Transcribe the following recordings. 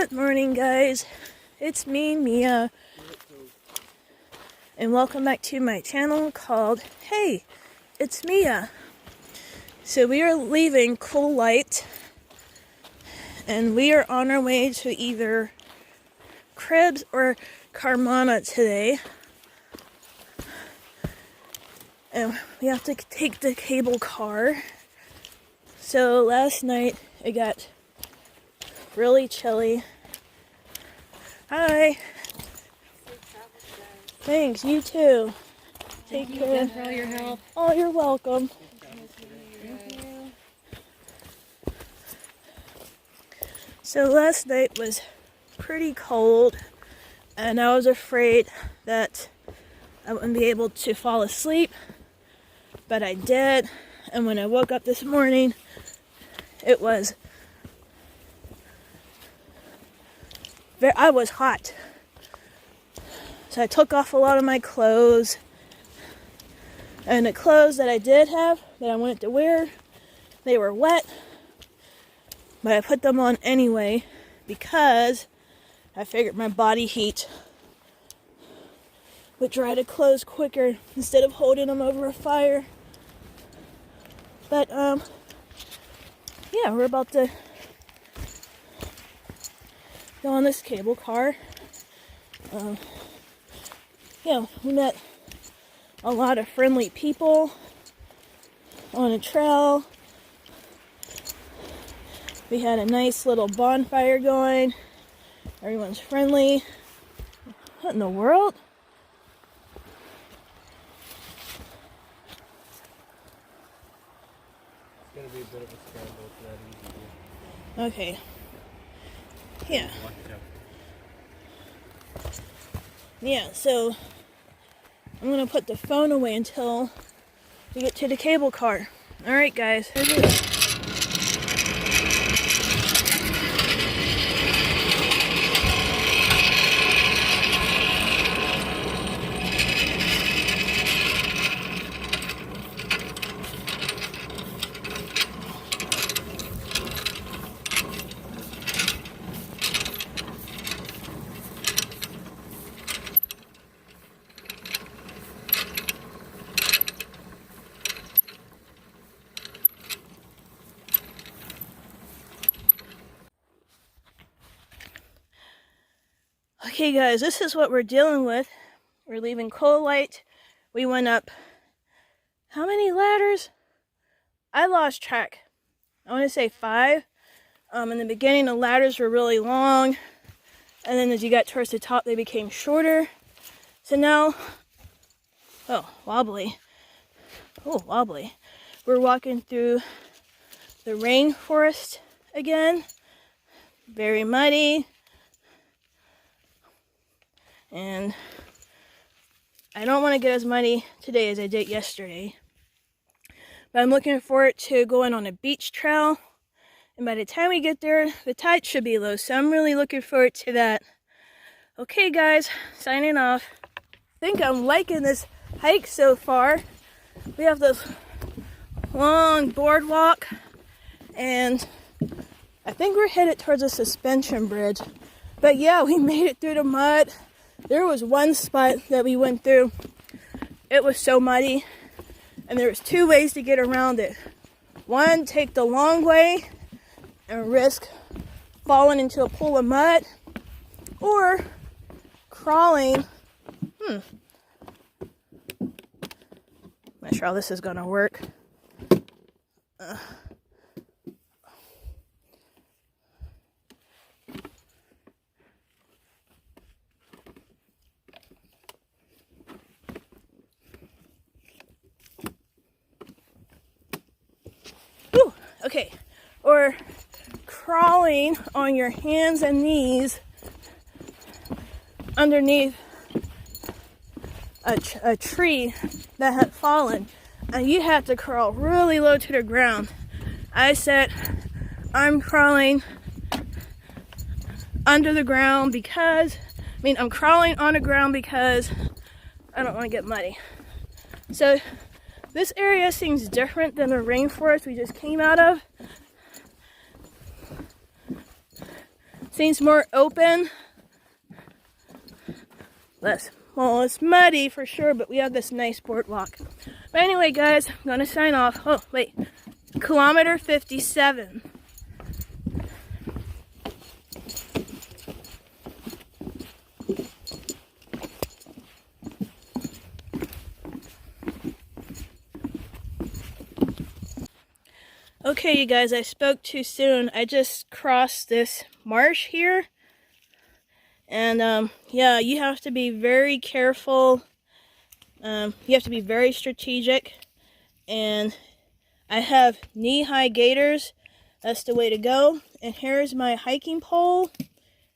Good morning, guys. It's me, Mia, and welcome back to my channel called Hey, It's Mia. So we are leaving Cullite, and we are on our way to either Cribs or Carmanah today. And we have to take the cable car. So last night it got really chilly. Hi. Thanks, you too. Take care. For all your help. Oh, you're welcome. So last night was pretty cold, and I was afraid that I wouldn't be able to fall asleep, but I did. And when I woke up this morning, I was hot. So I took off a lot of my clothes, and the clothes that I did have that I wanted to wear, they were wet, but I put them on anyway because I figured my body heat would dry the clothes quicker instead of holding them over a fire. But yeah, we're about to go on this cable car. Yeah, we met a lot of friendly people on a trail. We had a nice little bonfire going. Everyone's friendly. What in the world? It's gonna be a bit of a scramble, it's not easy. Okay. Yeah. Yeah, so I'm gonna put the phone away until we get to the cable car. Alright, guys, here we go. Okay, guys, this is what we're dealing with. We're leaving Cullite. We went up how many ladders? I lost track. I want to say 5. In the beginning, the ladders were really long, and then as you got towards the top, they became shorter. So now, wobbly. We're walking through the rainforest again. Very muddy. And I don't want to get as muddy today as I did yesterday. But I'm looking forward to going on a beach trail. And by the time we get there, the tide should be low. So I'm really looking forward to that. Okay, guys, signing off. I think I'm liking this hike so far. We have this long boardwalk. And I think we're headed towards a suspension bridge. But yeah, we made it through the mud. There was one spot that we went through. It was so muddy, and there was 2 ways to get around it. One, take the long way and risk falling into a pool of mud, or crawling. Not sure how this is gonna work. Okay, or crawling on your hands and knees underneath a tree that had fallen, and you had to crawl really low to the ground. I said, I'm crawling under the ground I'm crawling on the ground because I don't want to get muddy. So this area seems different than the rainforest we just came out of. Seems more open. Well, it's muddy for sure, but we have this nice boardwalk. But anyway, guys, I'm gonna sign off. Oh, wait. Kilometer 57. Okay, you guys, I spoke too soon. I just crossed this marsh here. And, yeah, you have to be very careful. You have to be very strategic. And I have knee-high gaiters. That's the way to go. And here's my hiking pole.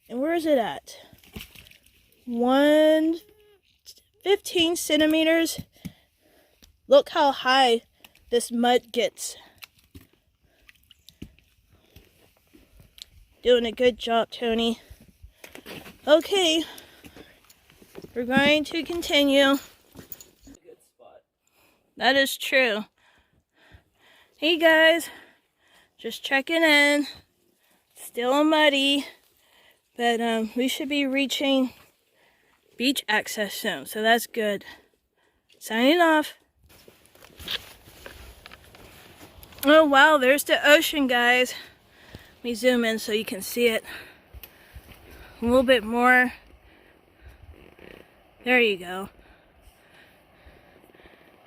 And where is it at? 15 centimeters. Look how high this mud gets. Doing a good job, Tony. Okay, we're going to continue. Good spot. That is true. Hey guys, just checking in. Still muddy, but we should be reaching beach access soon, so that's good. Signing off. Oh wow, there's the ocean, guys. Let me zoom in so you can see it a little bit more. There you go.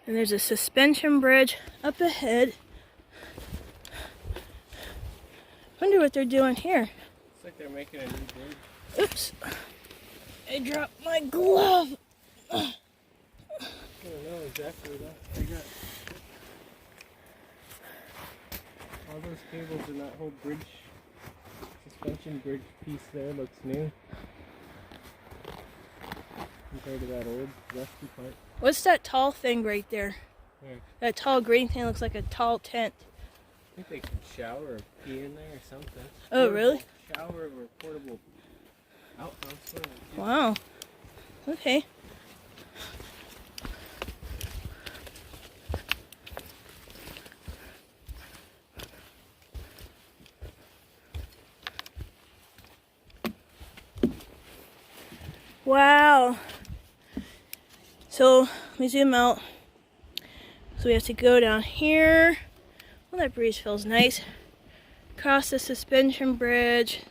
And there's a suspension bridge up ahead. Wonder what they're doing here. Looks like they're making a new bridge. Oops. I dropped my glove. I don't know exactly that. I got all those cables in that whole bridge, suspension bridge piece there looks new compared to that old rusty part. What's that tall thing right there? Where? That tall green thing looks like a tall tent. I think they can shower or pee in there or something. Oh, Portable really? Shower or portable outhouse. Wow. Okay. Wow. So, let me zoom out. So we have to go down here. Well, that breeze feels nice. Cross the suspension bridge.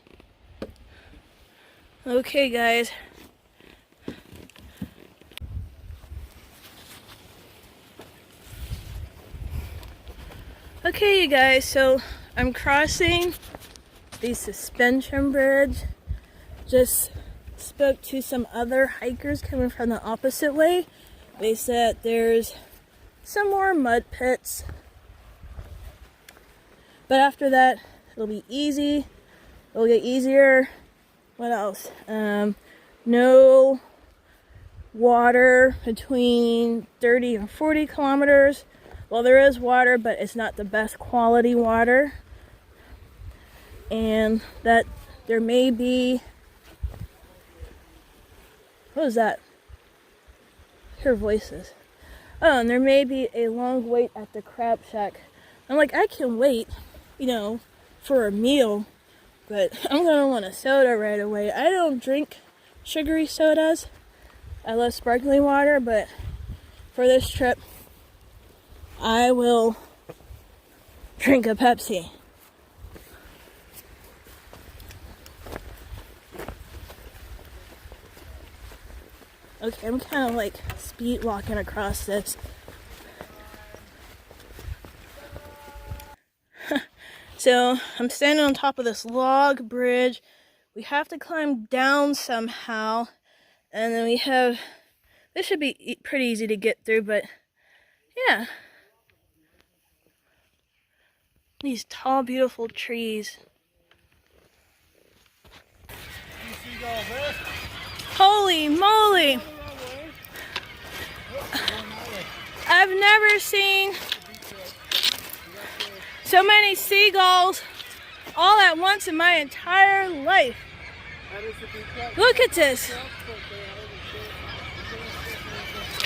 Okay, guys. Okay, you guys, so I'm crossing the suspension bridge. Just spoke to some other hikers coming from the opposite way. They said there's some more mud pits, but after that it'll be easy. It'll get easier. What else? No water between 30 and 40 kilometers. Well, there is water, but it's not the best quality water. And that there may be, what was that? I hear voices. Oh, and there may be a long wait at the crab shack. I'm like, I can wait, for a meal, but I'm gonna want a soda right away. I don't drink sugary sodas. I love sparkling water, but for this trip, I will drink a Pepsi. Okay, I'm kind of like speed walking across this. So I'm standing on top of this log bridge. We have to climb down somehow. And then we have, this should be pretty easy to get through, but yeah. These tall, beautiful trees. Holy moly! I've never seen so many seagulls all at once in my entire life. Look at this.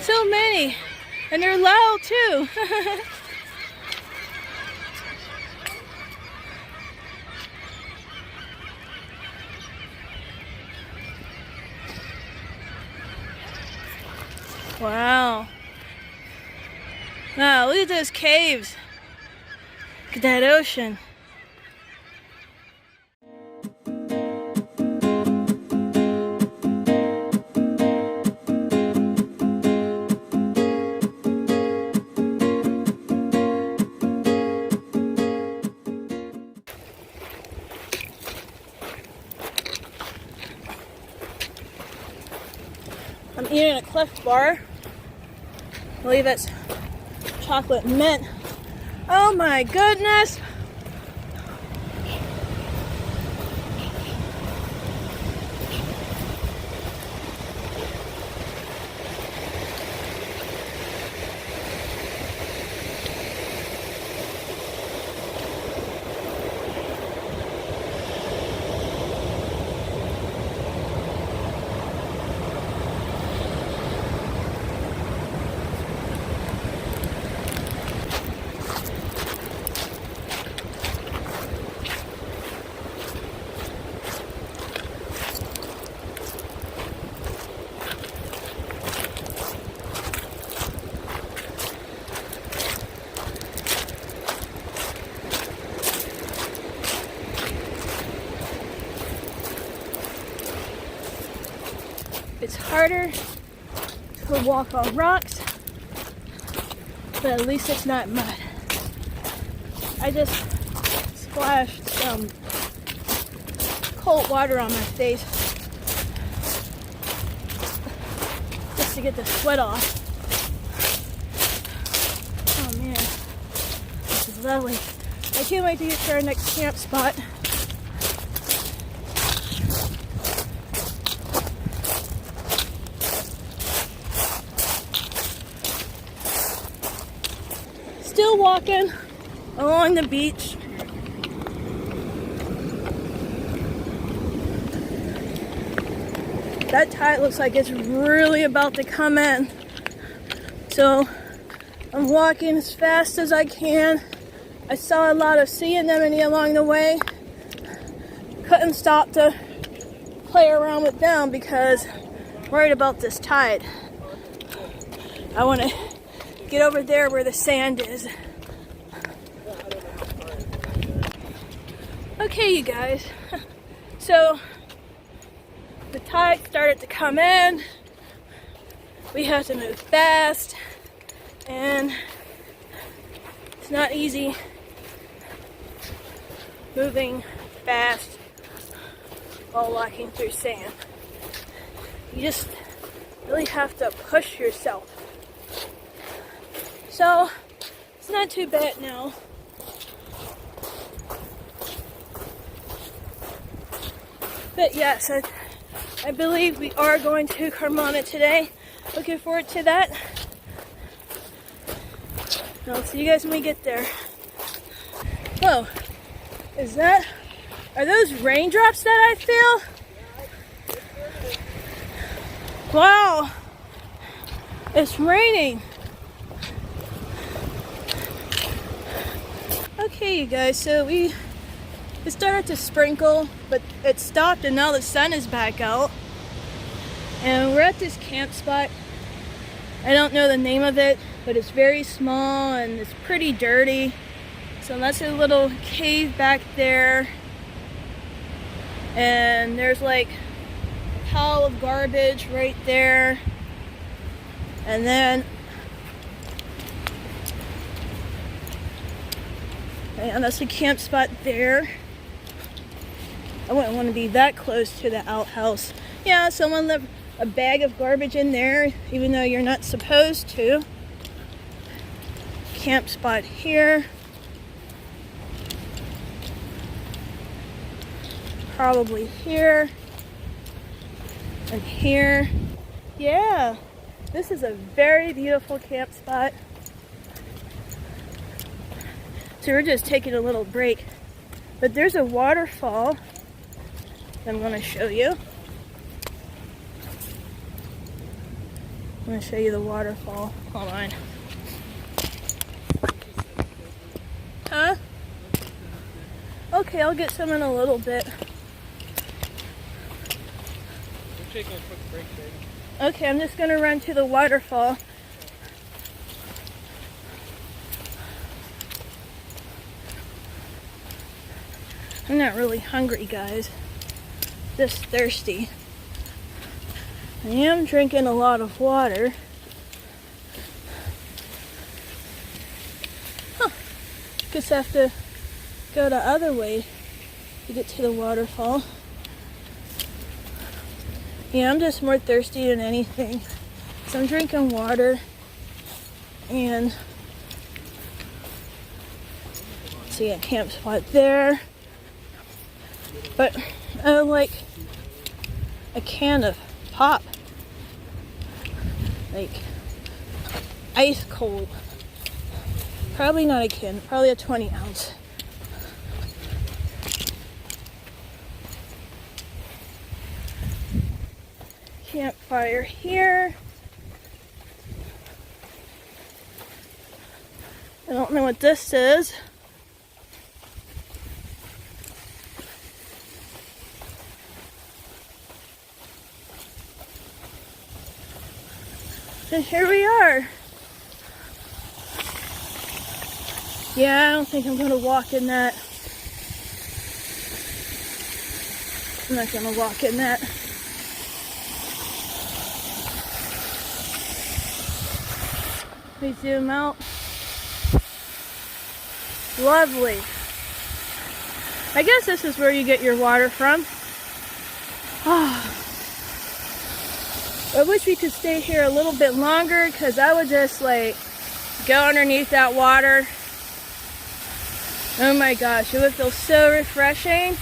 So many. And they're loud too. Wow. Wow, look at those caves. Look at that ocean. I'm eating a Cliff Bar. I believe it's chocolate mint. Oh my goodness! It's harder to walk on rocks, but at least it's not mud. I just splashed some cold water on my face just to get the sweat off. Oh man, this is lovely. I can't wait to get to our next camp spot. Still walking along the beach. That tide looks like it's really about to come in. So I'm walking as fast as I can. I saw a lot of sea anemone along the way. Couldn't stop to play around with them because I'm worried about this tide. I want to get over there where the sand is. Okay, you guys. So the tide started to come in. We have to move fast, and it's not easy moving fast while walking through sand. You just really have to push yourself. So, it's not too bad now. But yes, I believe we are going to Carmanah today. Looking forward to that. I'll see you guys when we get there. Whoa, are those raindrops that I feel? Wow, it's raining. Okay, you guys, so it started to sprinkle, but it stopped and now the sun is back out. And we're at this camp spot. I don't know the name of it, but it's very small and it's pretty dirty. So that's a little cave back there. And there's like a pile of garbage right there. And then and that's a camp spot there. I wouldn't want to be that close to the outhouse. Yeah, someone left a bag of garbage in there, even though you're not supposed to. Camp spot here. Probably here. And here. Yeah, this is a very beautiful camp spot. So we're just taking a little break. But there's a waterfall that I'm going to show you. I'm going to show you the waterfall. Hold on. Huh? Okay, I'll get some in a little bit. We're taking a quick break, baby. Okay, I'm just gonna run to the waterfall. I'm not really hungry, guys. Just thirsty. I am drinking a lot of water. Huh. Just have to go the other way to get to the waterfall. Yeah, I'm just more thirsty than anything. So I'm drinking water and see a camp spot there. But I would like a can of pop. Like ice cold. Probably not a can, probably a 20 ounce. Campfire here. I don't know what this is. And here we are. Yeah, I don't think I'm gonna walk in that. I'm not gonna walk in that. We zoom out. Lovely. I guess this is where you get your water from. I wish we could stay here a little bit longer because I would just like go underneath that water. Oh my gosh, it would feel so refreshing.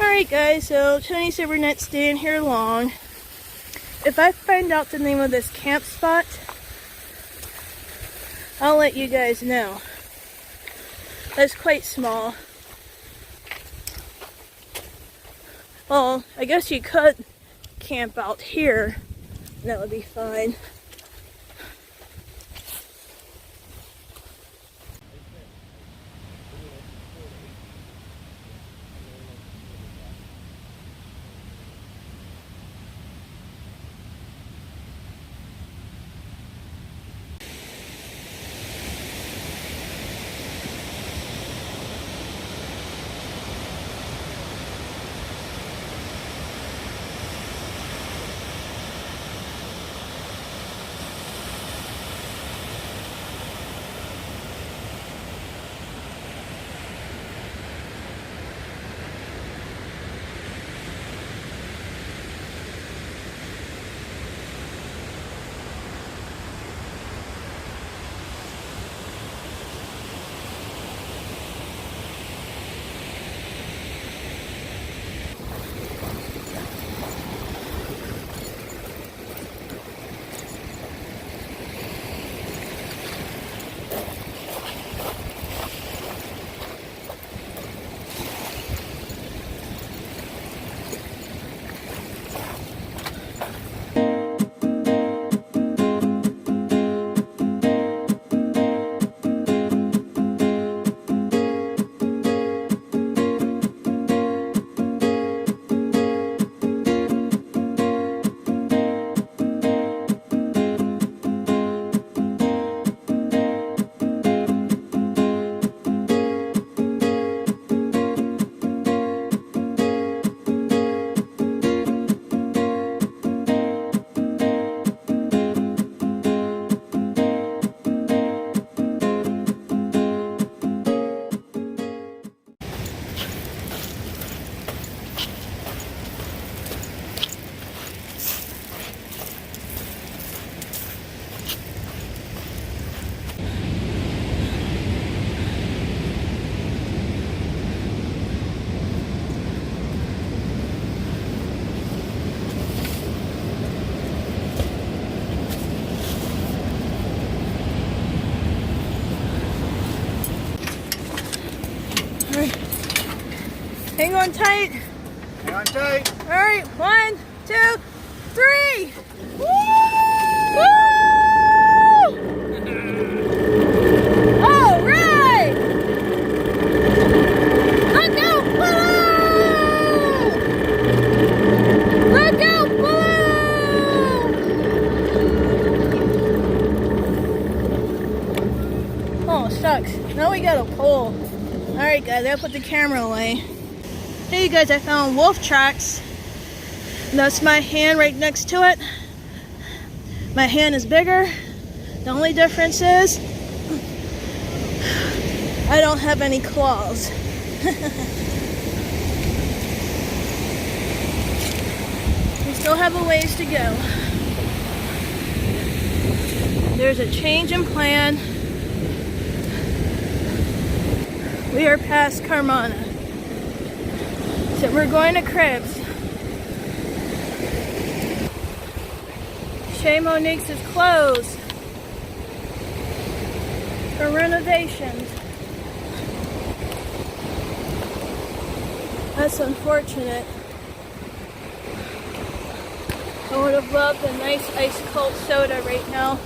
Alright guys, so Tony said we're not staying here long. If I find out the name of this camp spot, I'll let you guys know. It's quite small. Well, I guess you could camp out here. That would be fine. Hang on tight. Hang on tight. All right, 1, 2, 3. Woo! Woo! All right. Let's go. Woo! cool. Alright guys, I put the camera away. Hey you guys, I found wolf tracks. And that's my hand right next to it. My hand is bigger. The only difference is I don't have any claws. We still have a ways to go. There's a change in plan. We are past Carmanah. So we're going to Cribs. Chez Monique's is closed for renovations. That's unfortunate. I would have loved a nice ice cold soda right now.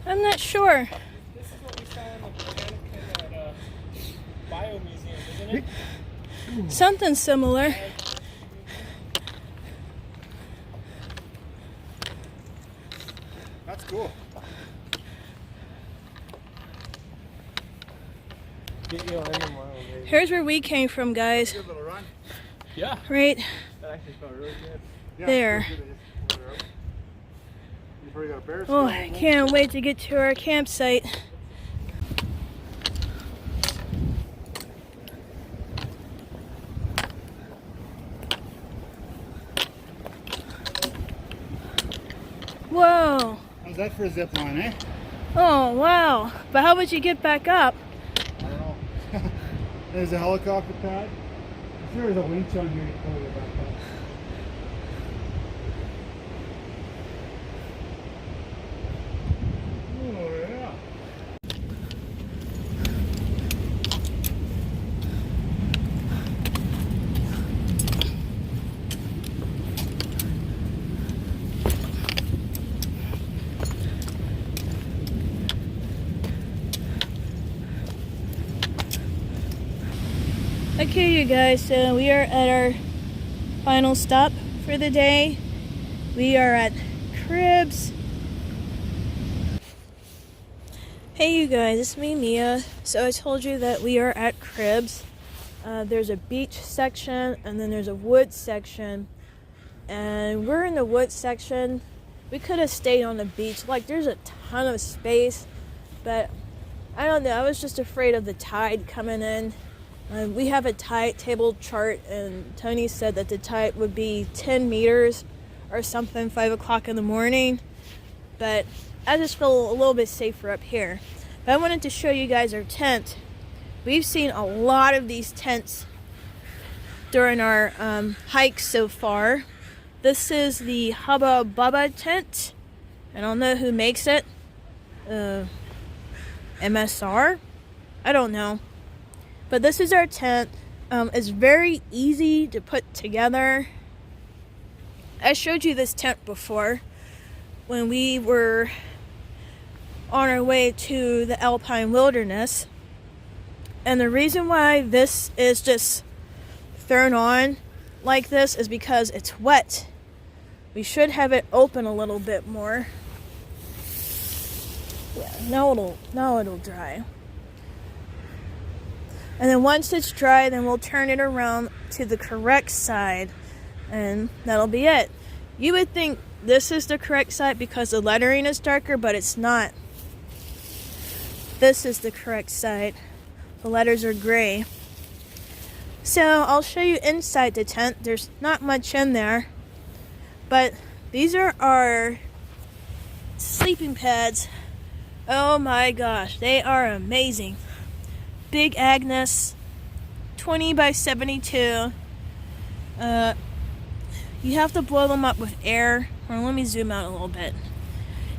I'm not sure. This is what we saw in the mannequin at Bio Museum, isn't it? Something similar. That's cool. Get you 100 miles, baby. Here's where we came from, guys. Good little run. Yeah. Right That actually felt really good. Yeah, there. You've already got a bear Oh, I can't wait to get to our campsite. Whoa. How's that for a zip line, eh? Oh, wow. But how would you get back up? I don't know. There's a helicopter pad. I'm sure there's a winch on here to pull it back up. Oh, yeah. Okay, you guys, so we are at our final stop for the day. We are at Cribs. Hey, you guys, it's me, Mia. So I told you that we are at Cribs. There's a beach section and then there's a woods section. And we're in the woods section. We could have stayed on the beach. Like, there's a ton of space. But I don't know, I was just afraid of the tide coming in. We have a tide table chart, and Tony said that the tide would be 10 meters or something, 5 o'clock in the morning. But I just feel a little bit safer up here. But I wanted to show you guys our tent. We've seen a lot of these tents during our hike so far. This is the Hubba Bubba tent. I don't know who makes it. MSR? I don't know. But this is our tent. It's very easy to put together. I showed you this tent before when we were on our way to the Alpine Wilderness. And the reason why this is just thrown on like this is because it's wet. We should have it open a little bit more. Yeah, now it'll dry. And then once it's dry, then we'll turn it around to the correct side, and that'll be it. You would think this is the correct side because the lettering is darker, but it's not. This is the correct side. The letters are gray. So I'll show you inside the tent. There's not much in there, but these are our sleeping pads. Oh my gosh, they are amazing. Big Agnes, 20 by 72. You have to blow them up with air. Or let me zoom out a little bit.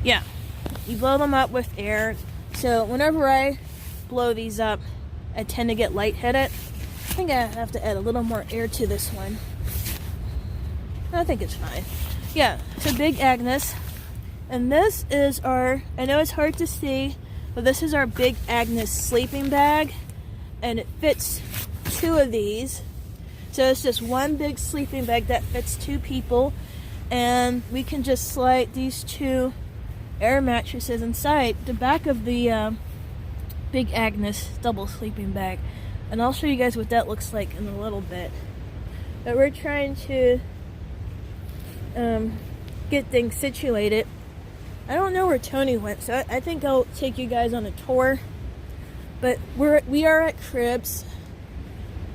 Yeah, you blow them up with air. So whenever I blow these up, I tend to get lightheaded. I think I have to add a little more air to this one. I think it's fine. Yeah, so Big Agnes. And this is our, I know it's hard to see, but this is our Big Agnes sleeping bag. And it fits 2 of these. So it's just one big sleeping bag that fits 2 people. And we can just slide these 2 air mattresses inside the back of the Big Agnes double sleeping bag. And I'll show you guys what that looks like in a little bit. But we're trying to get things situated. I don't know where Tony went, so I think I'll take you guys on a tour. But we are at cribs.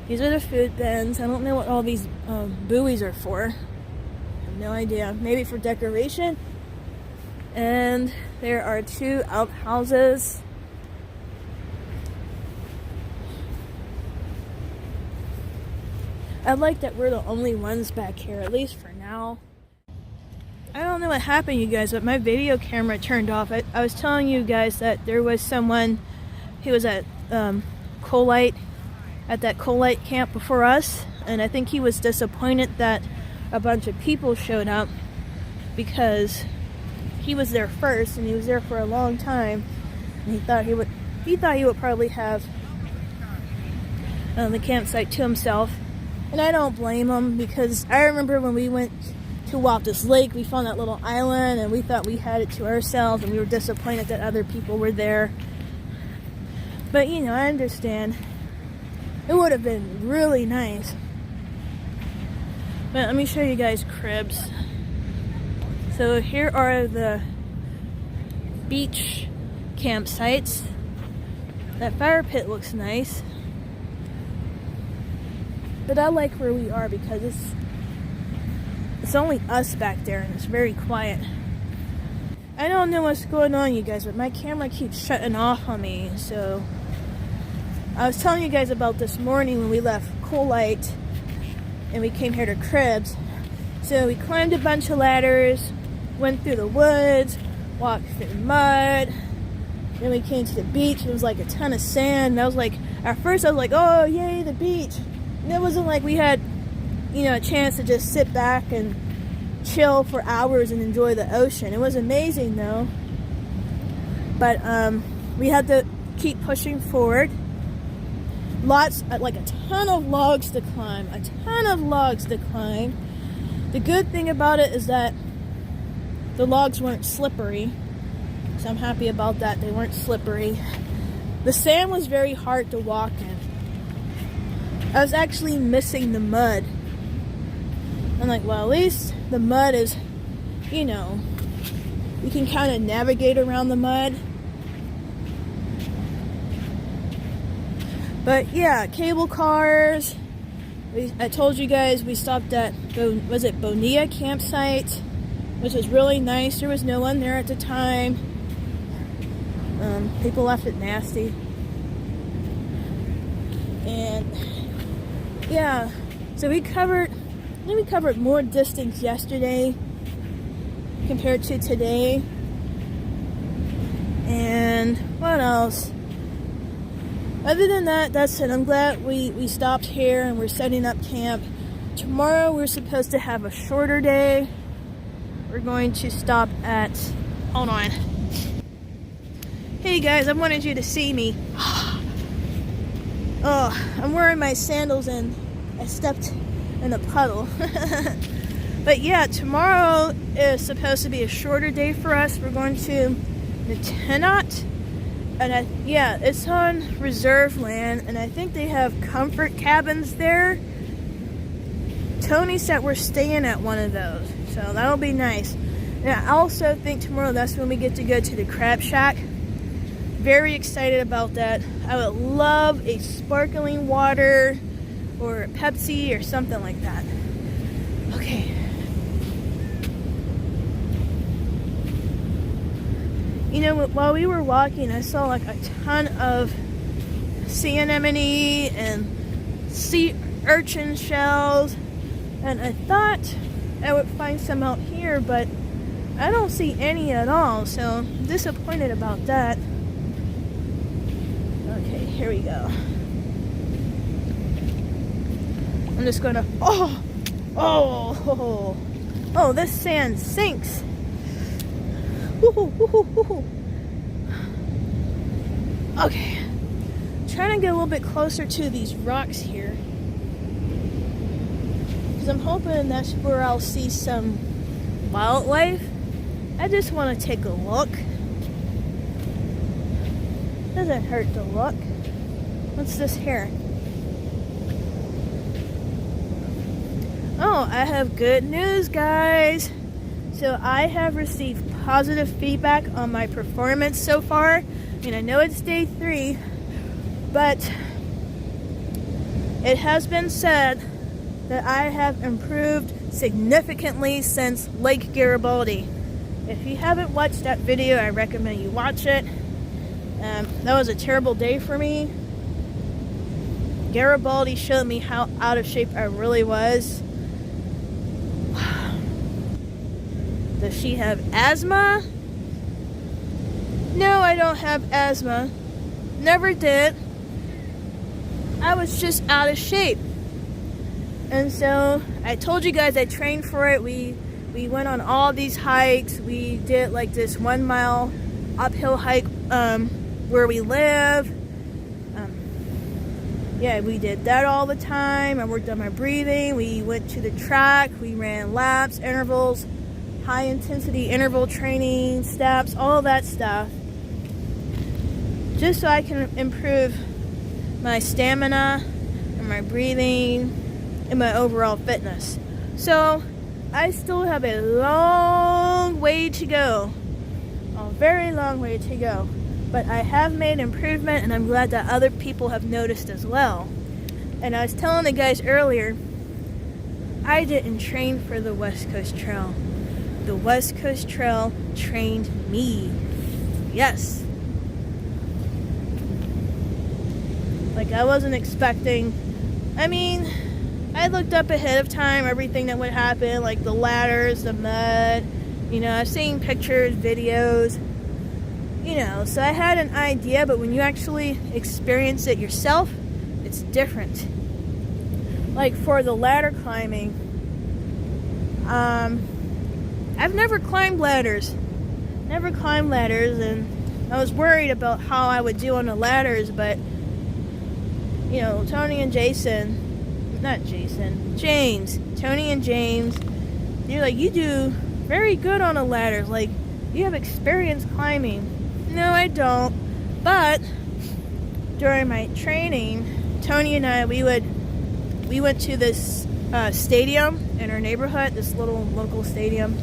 These are the food bins. I don't know what all these buoys are for. I have no idea. Maybe for decoration. And there are 2 outhouses. I like that we're the only ones back here, at least for now. I don't know what happened, you guys, but my video camera turned off. I was telling you guys that there was someone who was at Cullite, at that Cullite camp before us, and I think he was disappointed that a bunch of people showed up because he was there first and he was there for a long time, and he thought he would probably have the campsite to himself. And I don't blame him, because I remember when we went to Walptus Lake, we found that little island and we thought we had it to ourselves, and we were disappointed that other people were there. But you know, I understand. It would have been really nice. But let me show you guys cribs. So here are the beach campsites. That fire pit looks nice. But I like where we are because it's only us back there and it's very quiet. I don't know what's going on, you guys, but my camera keeps shutting off on me. So I was telling you guys about this morning when we left Cullite and we came here to cribs. So we climbed a bunch of ladders, went through the woods, walked through mud. Then we came to the beach. It was like a ton of sand. And I was like, at first I was like, oh yay, the beach. And it wasn't like we had, you know, a chance to just sit back and chill for hours and enjoy the ocean. It was amazing though. But we had to keep pushing forward. Like a ton of logs to climb. The good thing about it is that the logs weren't slippery. So I'm happy about that. They weren't slippery. The sand was very hard to walk in. I was actually missing the mud. I'm like, well, at least the mud is, you know, you can kind of navigate around the mud. But yeah, cable cars. I told you guys we stopped at, was it Bonilla campsite, which was really nice. There was no one there at the time. People left it nasty. And yeah, so we covered more distance yesterday compared to today. And what else? Other than that, that's it. I'm glad we stopped here and we're setting up camp. Tomorrow we're supposed to have a shorter day. We're going to stop at, hold on. Hey guys, I wanted you to see me. Oh, I'm wearing my sandals and I stepped in a puddle. But yeah, tomorrow is supposed to be a shorter day for us. We're going to Natenot. And yeah, it's on reserve land, and I think they have comfort cabins there. Tony said we're staying at one of those, so that'll be nice. And I also think tomorrow that's when we get to go to the crab shack. Very excited about that. I would love a sparkling water or a Pepsi or something like that. Okay. You know, while we were walking, I saw like a ton of sea anemone and sea urchin shells, and I thought I would find some out here, but I don't see any at all, so I'm disappointed about that. Okay, here we go. I'm just gonna, oh, this sand sinks. Okay, trying to get a little bit closer to these rocks here, because I'm hoping that's where I'll see some wildlife. I just want to take a look. Doesn't hurt to look. What's this here? Oh, I have good news, guys. So I have received positive feedback on my performance so far. I mean, I know it's day 3, but it has been said that I have improved significantly since Lake Garibaldi. If you haven't watched that video, I recommend you watch it. That was a terrible day for me. Garibaldi showed me how out of shape I really was. Does she have asthma? No, I don't have asthma. Never did. I was just out of shape. And so I told you guys I trained for it. We went on all these hikes. We did like this 1 mile uphill hike where we live. Yeah, we did that all the time. I worked on my breathing. We went to the track. We ran laps, intervals, high intensity interval training, steps, all that stuff, just so I can improve my stamina and my breathing and my overall fitness. So I still have a long way to go, a very long way to go, but I have made improvement, and I'm glad that other people have noticed as well. And I was telling the guys earlier, I didn't train for the West Coast Trail. The West Coast Trail trained me. Yes. Like, I wasn't expecting, I mean, I looked up ahead of time everything that would happen, like the ladders, the mud, you know, I've seen pictures, videos, you know, so I had an idea, but when you actually experience it yourself, it's different. Like for the ladder climbing, I've never climbed ladders, and I was worried about how I would do on the ladders, but, you know, Tony and James, Tony and James, they're like, you do very good on the ladders, like, you have experience climbing. No, I don't, but during my training, Tony and I, we went to this stadium in our neighborhood, this little local stadium,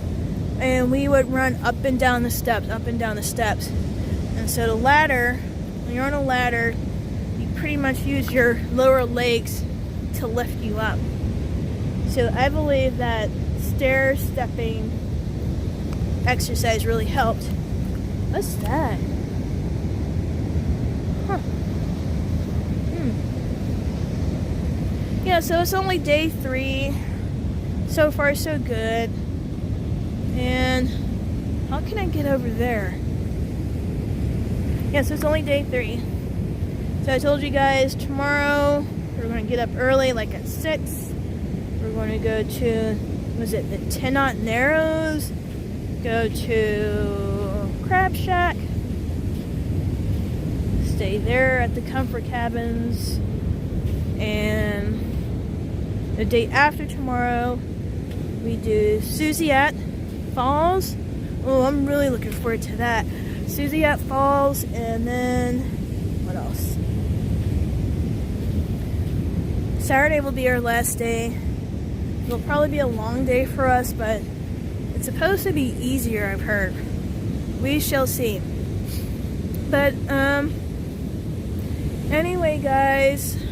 and we would run up and down the steps. And so the ladder, when you're on a ladder, you pretty much use your lower legs to lift you up. So I believe that stair stepping exercise really helped. What's that? Huh. Yeah, so it's only day 3. So far, so good. And how can I get over there? Yeah, so it's only day 3. So I told you guys tomorrow we're going to get up early, like at 6. We're going to go to, was it the Tenot Narrows? Go to Crab Shack. Stay there at the Comfort Cabins. And the day after tomorrow, we do Suziat Falls. Oh, I'm really looking forward to that. Suziat Falls, and then what else? Saturday will be our last day. It'll probably be a long day for us, but it's supposed to be easier, I've heard. We shall see. But anyway, guys,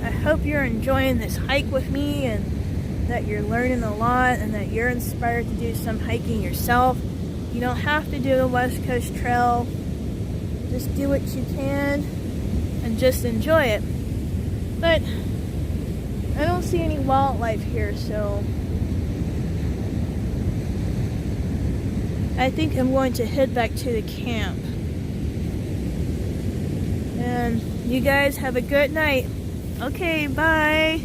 I hope you're enjoying this hike with me and that you're learning a lot and that you're inspired to do some hiking yourself. You don't have to do the West Coast Trail. Just do what you can and just enjoy it. But I don't see any wildlife here, so I think I'm going to head back to the camp. And you guys have a good night. Okay, bye.